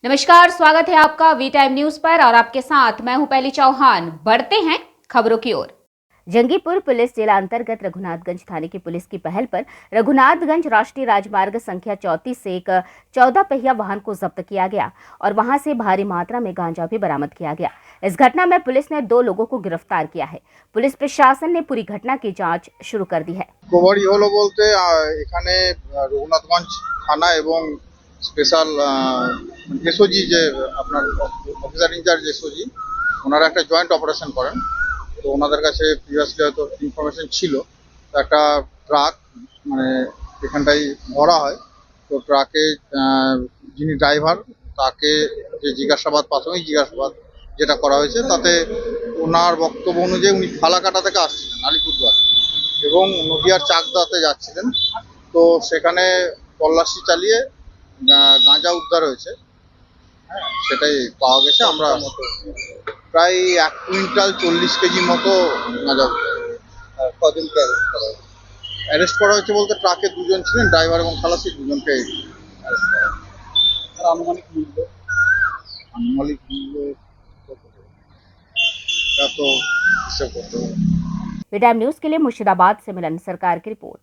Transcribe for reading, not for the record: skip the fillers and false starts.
नमस्कार, स्वागत है आपका वी टाइम न्यूज पर और आपके साथ मैं हूं पहली चौहान। बढ़ते हैं खबरों की ओर। जंगीपुर पुलिस जिला अंतर्गत रघुनाथगंज थाने की पुलिस की पहल पर रघुनाथगंज राष्ट्रीय राजमार्ग संख्या 34 से एक 14 पहिया वाहन को जब्त किया गया और वहां से भारी मात्रा में गांजा भी बरामद किया गया। इस घटना में पुलिस ने 2 लोगों को गिरफ्तार किया है। पुलिस प्रशासन ने पूरी घटना की जांच शुरू कर दी है। খবরই হলো বলতে এখানে রঘুনাথগঞ্জ থানা এবং স্পেশাল এসওজি যে আপনার অফিসার ইনচার্জ এসওজি ওনারা একটা জয়েন্ট অপারেশন করেন। তো ওনাদের কাছে প্রিভিয়াসলি হয়তো ইনফরমেশন ছিল একটা ট্রাক মানে এখানটাই ভরা হয়। তো ট্রাকে যিনি ড্রাইভার তাকে যে জিজ্ঞাসাবাদ প্রাথমিক জিজ্ঞাসাবাদ যেটা করা হয়েছে তাতে ওনার বক্তব্য অনুযায়ী উনি ফালাকাটা থেকে আসছিলেন আলিপুরদুয়ার এবং নদিয়ার চাকদাতে যাচ্ছিলেন। তো সেখানে তল্লাশি চালিয়ে গাঁজা উদ্ধার হয়েছে। হ্যাঁ, সেটাই পাওয়া গেছে। আমরা প্রায় 1 কুইন্টাল 40 কেজির মতো গাঁজা কদিনকে অ্যারেস্ট করা হয়েছে বলতে ট্রাকে 2 জন ছিলেন, ড্রাইভার এবং খালাসি 2 জনকে অ্যারেস্ট করা হয়েছে। আর আনুমানিক মূল্য কত হবে? এটা তো হিসাব করতে হবে। वी टाइम न्यूज के लिए मुर्शिदाबाद से मिलन सरकार की रिपोर्ट।